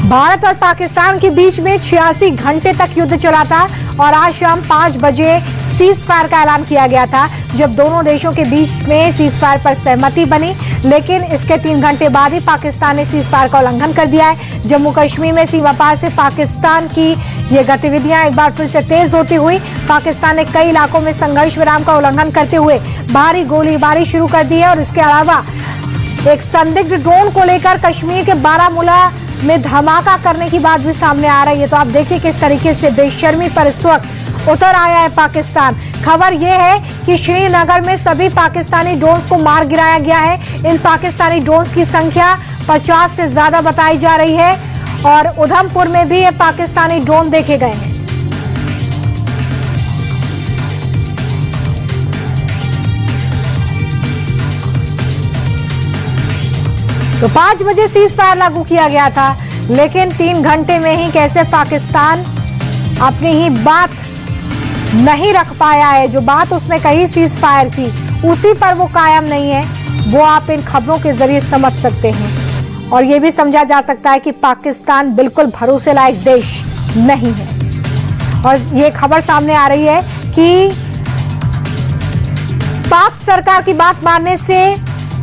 भारत और पाकिस्तान के बीच में 86 घंटे तक युद्ध चला था और आज शाम 5 बजे सीज फायर का ऐलान किया गया था, जब दोनों देशों के बीच में सीज फायर पर सहमति बनी। लेकिन इसके 3 घंटे बाद ही पाकिस्तान ने सीज फायर का उल्लंघन कर दिया है। जम्मू कश्मीर में सीमा पार से पाकिस्तान की ये गतिविधियां एक बार फिर से तेज होती हुई पाकिस्तान ने कई इलाकों में संघर्ष विराम का उल्लंघन करते हुए भारी गोलीबारी शुरू कर दी है। और इसके अलावा एक संदिग्ध ड्रोन को लेकर कश्मीर के बारामूला में धमाका करने की बात भी सामने आ रही है। तो आप देखिए किस तरीके से बेशर्मी पर इस वक्त उतर आया है पाकिस्तान। खबर यह है कि श्रीनगर में सभी पाकिस्तानी ड्रोन्स को मार गिराया गया है। इन पाकिस्तानी ड्रोन्स की संख्या 50 से ज्यादा बताई जा रही है और उधमपुर में भी ये पाकिस्तानी ड्रोन देखे गए हैं। तो 5 बजे सीज फायर लागू किया गया था, लेकिन 3 घंटे में ही कैसे पाकिस्तान अपनी ही बात नहीं रख पाया है। जो बात उसने कही सीज फायर की, उसी पर वो कायम नहीं है, वो आप इन खबरों के जरिए समझ सकते हैं। और ये भी समझा जा सकता है कि पाकिस्तान बिल्कुल भरोसे लायक देश नहीं है। और ये खबर सामने आ रही है कि पाक सरकार की बात मानने से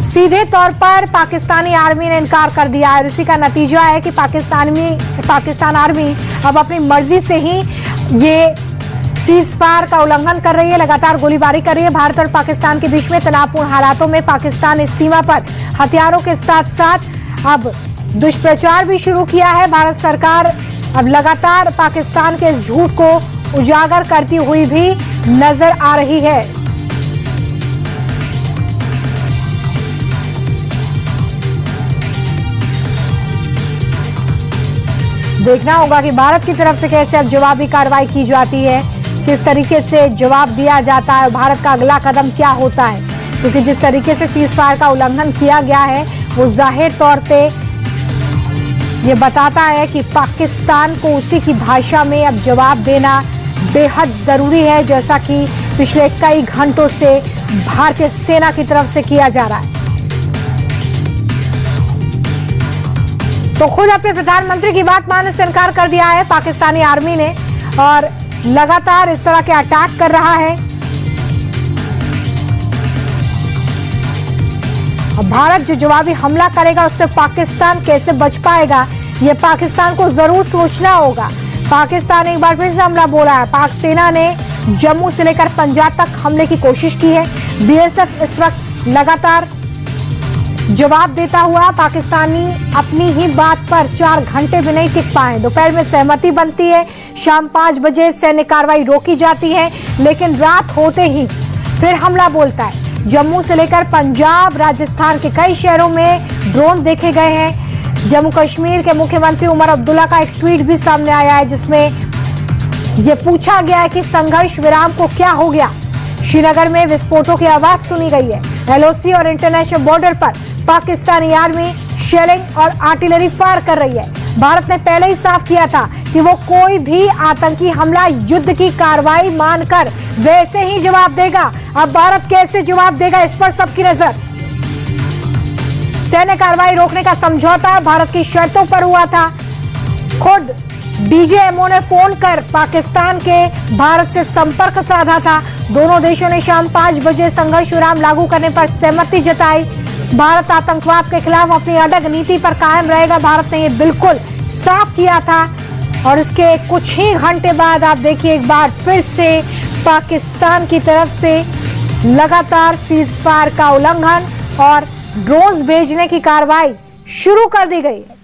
सीधे तौर पर पाकिस्तानी आर्मी ने इनकार कर दिया है। इसी का नतीजा है कि पाकिस्तान आर्मी अब अपनी मर्जी से ही ये सीज फायर का उल्लंघन कर रही है, लगातार गोलीबारी कर रही है। भारत और पाकिस्तान के बीच में तनावपूर्ण हालातों में पाकिस्तान इस सीमा पर हथियारों के साथ साथ अब दुष्प्रचार भी शुरू किया है। भारत सरकार अब लगातार पाकिस्तान के झूठ को उजागर करती हुई भी नजर आ रही है। देखना होगा कि भारत की तरफ से कैसे अब जवाबी कार्रवाई की जाती है, किस तरीके से जवाब दिया जाता है और भारत का अगला कदम क्या होता है। क्योंकि जिस तरीके से सीज फायर का उल्लंघन किया गया है वो जाहिर तौर पे ये बताता है कि पाकिस्तान को उसी की भाषा में अब जवाब देना बेहद जरूरी है, जैसा कि पिछले कई घंटों से भारतीय सेना की तरफ से किया जा रहा है। तो खुद अपने प्रधानमंत्री की बात मानने से इनकार कर दिया है पाकिस्तानी आर्मी ने और लगातार इस तरह के अटैक कर रहा है। अब भारत जो जवाबी हमला करेगा उससे पाकिस्तान कैसे बच पाएगा, ये पाकिस्तान को जरूर सोचना होगा। पाकिस्तान एक बार फिर से हमला बोला है। पाक सेना ने जम्मू से लेकर पंजाब तक हमले की कोशिश की है। बीएसएफ इस वक्त लगातार जवाब देता हुआ पाकिस्तानी अपनी ही बात पर 4 घंटे भी नहीं टिक पाए। दोपहर में सहमति बनती है, शाम 5 बजे सैन्य कार्रवाई रोकी जाती है, लेकिन रात होते ही फिर हमला बोलता है। जम्मू से लेकर पंजाब, राजस्थान के कई शहरों में ड्रोन देखे गए हैं। जम्मू कश्मीर के मुख्यमंत्री उमर अब्दुल्ला का एक ट्वीट भी सामने आया है, जिसमें यह पूछा गया है कि संघर्ष विराम को क्या हो गया। श्रीनगर में विस्फोटों की आवाज सुनी गई है। एलओसी और इंटरनेशनल बॉर्डर पर पाकिस्तानी आर्मी शेलिंग और आर्टिलरी फायर कर रही है। भारत ने पहले ही साफ किया था कि वो कोई भी आतंकी हमला युद्ध की कार्रवाई मानकर वैसे ही जवाब देगा। अब भारत कैसे जवाब देगा, इस पर सबकी नजर। सैन्य कार्रवाई रोकने का समझौता भारत की शर्तों पर हुआ था। खुद डीजीएमओ ने फोन कर पाकिस्तान के भारत से संपर्क साधा था। दोनों देशों ने शाम 5 बजे संघर्ष विराम लागू करने पर सहमति जताई। भारत आतंकवाद के खिलाफ अपनी अडग नीति पर कायम रहेगा, भारत ने ये बिल्कुल साफ किया था। और इसके कुछ ही घंटे बाद आप देखिए एक बार फिर से पाकिस्तान की तरफ से लगातार सीज फायर का उल्लंघन और ड्रोन्स भेजने की कार्रवाई शुरू कर दी गई है।